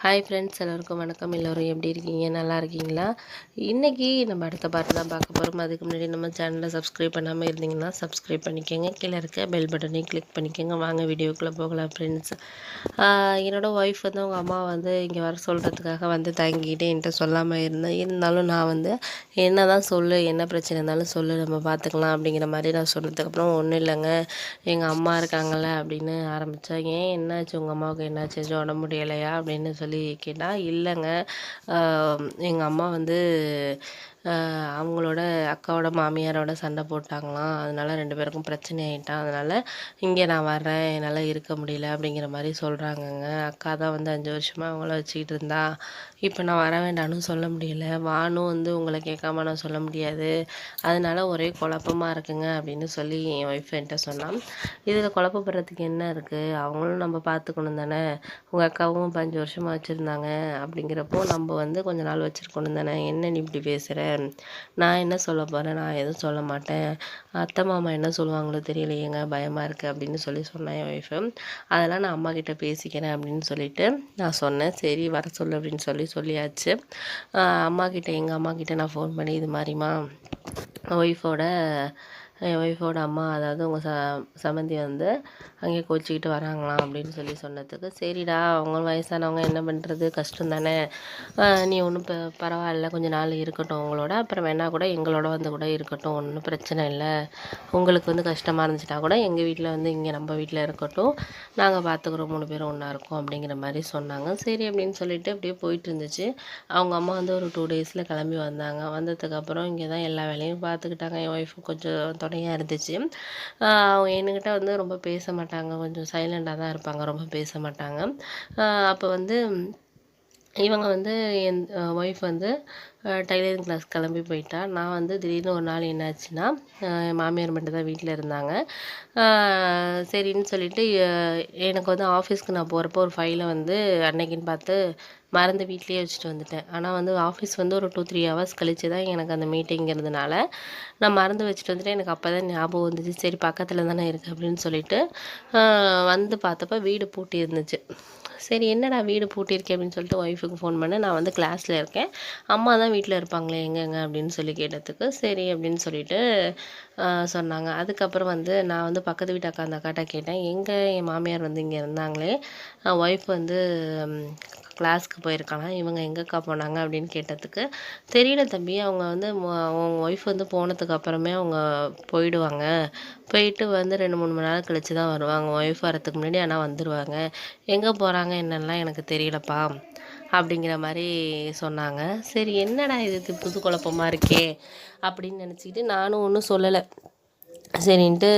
Hi friends, எல்லோருக்கும் வணக்கம். எல்லோரும் எப்படி இருக்கீங்க? நல்லா இருக்கீங்களா? இன்றைக்கி நம்ம அடுத்த பார்த்து தான் பார்க்க போகிறோம். அதுக்கு முன்னாடி நம்ம சேனலை சப்ஸ்கிரைப் பண்ணாமல் இருந்தீங்கன்னா சப்ஸ்கிரைப் பண்ணிக்கோங்க. கீழே இருக்க பெல் பட்டனையும் கிளிக் பண்ணிக்கோங்க. வாங்க வீடியோக்குள்ளே போகலாம் ஃப்ரெண்ட்ஸ். என்னோடய ஒய்ஃப் வந்து அவங்க அம்மா வந்து இங்கே வர சொல்கிறதுக்காக வந்து தங்கிக்கிட்டு என்கிட்ட சொல்லாமல் இருந்தாலும் நான் வந்து என்ன தான் சொல்லு, என்ன பிரச்சனை இருந்தாலும் சொல்லு, நம்ம பார்த்துக்கலாம் அப்படிங்கிற மாதிரி நான் சொன்னதுக்கப்புறம் ஒன்றும் இல்லைங்க, எங்கள் அம்மா இருக்காங்கள்ல அப்படின்னு ஆரம்பித்தா. ஏன் என்னாச்சு, உங்கள் அம்மாவுக்கு என்னாச்சு, உடம்பு முடியலையா அப்படின்னு சொல்லி கேட்டால், இல்லைங்க, எங்கள் அம்மா வந்து அவங்களோட அக்காவோட மாமியாரோட சண்டை போட்டாங்களாம், அதனால் 2 பேருக்கும் பிரச்சனை ஆகிட்டான், அதனால் இங்கே நான் வர்றேன், என்னால் இருக்க முடியல அப்படிங்கிற மாதிரி சொல்கிறாங்கங்க. அக்கா தான் வந்து 5 வருஷமாக அவங்கள வச்சுக்கிட்டு இருந்தா, இப்போ நான் வர வேண்டாம்னு சொல்ல முடியல, வானும் வந்து உங்களை கேட்காம நான் சொல்ல முடியாது, அதனால் ஒரே குழப்பமாக இருக்குங்க அப்படின்னு சொல்லி என் ஒய்ஃப் என்கிட்ட சொன்னான். இதில் குழப்பப்படுறதுக்கு என்ன இருக்குது, அவங்களும் நம்ம பார்த்துக்கணும் தானே, உங்கள் அக்காவும் இப்போ 5 வருஷமாக வச்சுருந்தாங்க அப்படிங்கிறப்போ நம்ம வந்து கொஞ்ச நாள் வச்சுருக்கணும் தானே, என்ன நீ இப்படி பேசுகிற, நான் என்ன சொல்ல போகிறேன், நான் எதுவும் சொல்ல மாட்டேன், அத்தை மாமா என்ன சொல்லுவாங்களோ தெரியலையேங்க, பயமாக இருக்குது அப்படின்னு சொல்லி சொன்னேன் என் ஒய்ஃபு. அதெல்லாம் நான் அம்மா கிட்டே பேசிக்கிறேன் அப்படின்னு சொல்லிட்டு நான் சொன்னேன். சரி வர சொல்லு அப்படின்னு சொல்லியாச்சு. அம்மா கிட்டே, எங்கள் அம்மா கிட்டே நான் ஃபோன் பண்ணி, இது மாதிரிம்மா என் ஒய்ஃபோட அம்மா, அதாவது உங்கள் சம்மந்தி வந்து அங்கே கோச்சிக்கிட்டு வராங்களாம் அப்படின்னு சொன்னதுக்கு, சரிடா அவங்க வயசானவங்க, என்ன பண்ணுறது, கஷ்டம் தானே, நீ ஒன்றும் பரவாயில்ல, கொஞ்சம் நாள் இருக்கட்டும் உங்களோட, அப்புறம் வேணா கூட எங்களோட வந்து கூட இருக்கட்டும், ஒன்றும் பிரச்சனை இல்லை, உங்களுக்கு வந்து கஷ்டமாக இருந்துச்சுன்னா கூட எங்கள் வீட்டில் வந்து இங்கே நம்ம வீட்டில் இருக்கட்டும், நாங்கள் பார்த்துக்குறோம், 3 பேரும் ஒன்றா இருக்கோம் அப்படிங்கிற மாதிரி சொன்னாங்க. சரி அப்படின்னு சொல்லிட்டு அப்படியே போயிட்டு இருந்துச்சு. அவங்க அம்மா வந்து ஒரு 2 டேஸில் கிளம்பி வந்தாங்க. வந்ததுக்கப்புறம் இங்கே தான் எல்லா வேலையும் பார்த்துக்கிட்டாங்க. என் ஒய்ஃபு கொஞ்சம் துணையாக இருந்துச்சு. அவங்க என்கிட்ட வந்து ரொம்ப பேச மாட்டாங்க, கொஞ்சம் சைலண்டாக தான் இருப்பாங்க, ரொம்ப பேச மாட்டாங்க. அப்போ வந்து இவங்க வந்து என் ஒய்ஃப் வந்து டைலரிங் கிளாஸ் கிளம்பி போயிட்டா. நான் வந்து திடீர்னு ஒரு நாள் என்னாச்சுன்னா, என் மாமியார் மட்டும் தான் வீட்டில் இருந்தாங்க. சரின்னு சொல்லிட்டு எனக்கு வந்து ஆஃபீஸ்க்கு நான் போகிறப்போ ஒரு ஃபைலை வந்து அன்னைக்குன்னு பார்த்து மறந்து வீட்லேயே வச்சுட்டு வந்துட்டேன். ஆனால் வந்து ஆஃபீஸ் வந்து ஒரு 2, 3 ஹவர்ஸ் கழிச்சு தான் எனக்கு அந்த மீட்டிங்கிறதுனால நான் மறந்து வச்சுட்டு வந்துட்டேன். எனக்கு அப்போ தான் ஞாபகம் வந்துச்சு, சரி பக்கத்தில் தானே இருக்குது அப்படின்னு சொல்லிட்டு வந்து பார்த்தப்ப வீடு பூட்டி இருந்துச்சு. சரி என்னடா வீடு பூட்டியிருக்கேன் அப்படின்னு சொல்லிட்டு ஒய்ஃபுக்கு ஃபோன் பண்ணேன். நான் வந்து கிளாஸில் இருக்கேன், அம்மா தான் வீட்டில் இருப்பாங்களே, எங்கெங்க அப்படின்னு சொல்லி கேட்டதுக்கு, சரி அப்படின்னு சொல்லிட்டு சொன்னாங்க. அதுக்கப்புறம் வந்து நான் வந்து பக்கத்து வீட்டு அக்கா, அந்த அக்காட்ட கேட்டேன், எங்கே என் மாமியார் வந்து இங்கே இருந்தாங்களே, ஒய்ஃப் வந்து கிளாஸ்க்கு போயிருக்காங்க, இவங்க எங்கேக்கா போனாங்க அப்படின்னு கேட்டதுக்கு, தெரியல தம்பி, அவங்க வந்து அவங்க ஒய்ஃப் வந்து போனதுக்கு அப்புறமே அவங்க போயிடுவாங்க, போயிட்டு வந்து 2, 3 மணி நேரம் கழிச்சு தான் வருவாங்க, ஒய்ஃப் வரத்துக்கு முன்னாடி ஆனால் வந்துடுவாங்க, எங்கே போகிறாங்க என்னென்னலாம் எனக்கு தெரியலப்பா அப்படிங்கிற மாதிரி சொன்னாங்க. சரி என்னடா இது புது குழப்பமாக இருக்கே அப்படின்னு நினச்சிக்கிட்டு நானும் ஒன்றும் சொல்லலை, சரின்ட்டு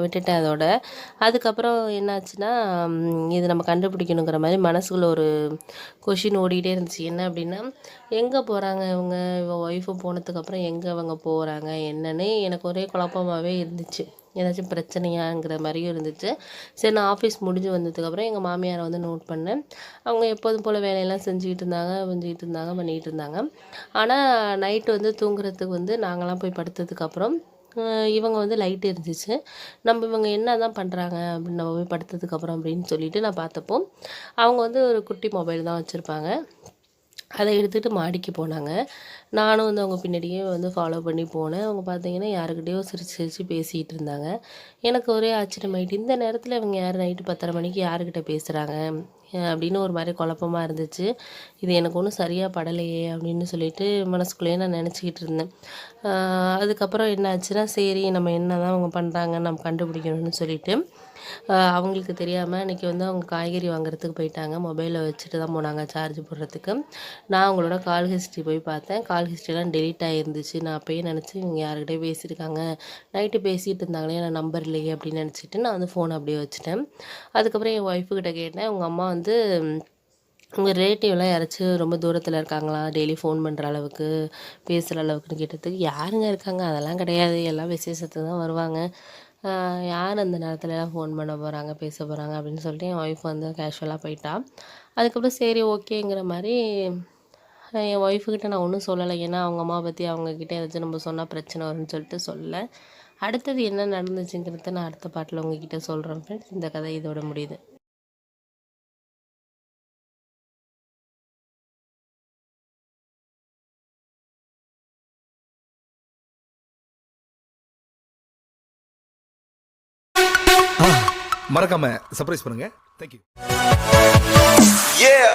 விட்டுட்டேன் அதோட. அதுக்கப்புறம் என்னாச்சுன்னா, இது நம்ம கண்டுபிடிக்கணுங்கிற மாதிரி மனசுக்குள்ள ஒரு கொஷின் ஓடிக்கிட்டே இருந்துச்சு. என்ன அப்படின்னா, எங்கே போகிறாங்க இவங்க, ஒய்ஃபு போனதுக்கப்புறம் எங்கே அவங்க போகிறாங்க என்னன்னு எனக்கு ஒரே குழப்பமாகவே இருந்துச்சு. ஏதாச்சும் பிரச்சனையாங்கிற மாதிரியும் இருந்துச்சு. சரி நான் ஆஃபீஸ் முடிஞ்சு வந்ததுக்கப்புறம் எங்கள் மாமியாரை வந்து நோட் பண்ணேன். அவங்க எப்போதும் போல் வேலையெல்லாம் பண்ணிகிட்டு இருந்தாங்க. ஆனால் நைட்டு வந்து தூங்குறதுக்கு வந்து நாங்கள்லாம் போய் படுத்ததுக்கப்புறம் இவங்க வந்து லைட் எரிஞ்சிச்சு. இவங்க என்ன தான் பண்ணுறாங்க அப்படின்னு நம்ம போய் படுத்ததுக்கப்புறம் அப்படின்னு சொல்லிட்டு நான் பார்த்தப்போ, அவங்க வந்து ஒரு குட்டி மொபைல் தான் வச்சுருப்பாங்க. அதை எடுத்துகிட்டு மாடிக்கு போனாங்க. நானும் வந்து அவங்க பின்னாடியே வந்து ஃபாலோ பண்ணி போனேன். அவங்க பார்த்தீங்கன்னா யாருக்கிட்டேயோ சிரித்து பேசிகிட்டு இருந்தாங்க. எனக்கு ஒரே ஆச்சரியமாயிட்டு, இந்த நேரத்தில் இவங்க யார் நைட்டு 10:30 மணிக்கு யாருக்கிட்ட பேசுகிறாங்க அப்படின்னு ஒரு மாதிரி குழப்பமா இருந்துச்சு. இது எனக்கு ஒன்றும் சரியாக படலையே அப்படின்னு சொல்லிட்டு மனசுக்குள்ளேயே நான் நினச்சிக்கிட்டு இருந்தேன். அதுக்கப்புறம் என்ன ஆச்சுன்னா, சரி நம்ம என்ன தான் அவங்க பண்ணுறாங்கன்னு நம்ம கண்டுபிடிக்கணும்னு சொல்லிட்டு அவங்களுக்கு தெரியாமல் அன்றைக்கி வந்து அவங்க காய்கறி வாங்குறதுக்கு போயிட்டாங்க. மொபைலை வச்சுட்டு தான் போனாங்க சார்ஜ் போடுறதுக்கு. நான் அவங்களோட கால் ஹிஸ்ட்ரி போய் பார்த்தேன். கால் ஹிஸ்ட்ரிலாம் டெலீட் ஆகிருந்துச்சு. நான் அப்போயே நினச்சேன், இவங்க யாருக்கிட்டே பேசியிருக்காங்க, நைட்டு பேசிகிட்டு இருந்தாங்களே, நான் நம்பர் இல்லையே அப்படின்னு நினச்சிட்டு நான் வந்து ஃபோனை அப்படியே வச்சுட்டேன். அதுக்கப்புறம் என் ஒய்ஃபுக்கிட்ட கேட்டேன், உங்கள் அம்மா வந்து உங்கள் ரிலேட்டிவ்லாம் யாராச்சும் ரொம்ப தூரத்தில் இருக்காங்களா, டெய்லி ஃபோன் பண்ணுற அளவுக்கு, பேசுகிற அளவுக்குன்னு கேட்டதுக்கு, யாருங்க இருக்காங்க, அதெல்லாம் கிடையாது, எல்லாம் விசேஷத்துக்கு தான் வருவாங்க, யார் அந்த நேரத்துலலாம் ஃபோன் பண்ண போகிறாங்க, பேச போகிறாங்க அப்படின்னு சொல்லிட்டு என் ஒய்ஃப் வந்து கேஷுவலாக போயிட்டா. அதுக்கப்புறம் சரி ஓகேங்கிற மாதிரி என் ஒய்ஃபுக்கிட்ட நான் ஒன்றும் சொல்லலை. ஏன்னா அவங்க அம்மாவை பற்றி அவங்கக்கிட்ட ஏதாச்சும் நம்ம சொன்னால் பிரச்சனை வரும்னு சொல்லிட்டு சொல்லலை. அடுத்தது என்ன நடந்துச்சுங்கிறத நான் அடுத்த பாட்டில் உங்ககிட்ட சொல்கிறேன் ஃப்ரெண்ட்ஸ். இந்த கதை இதோட முடியுது. மறக்காம சர்ப்ரைஸ் பண்ணுங்க. தேங்க்யூ. Yeah.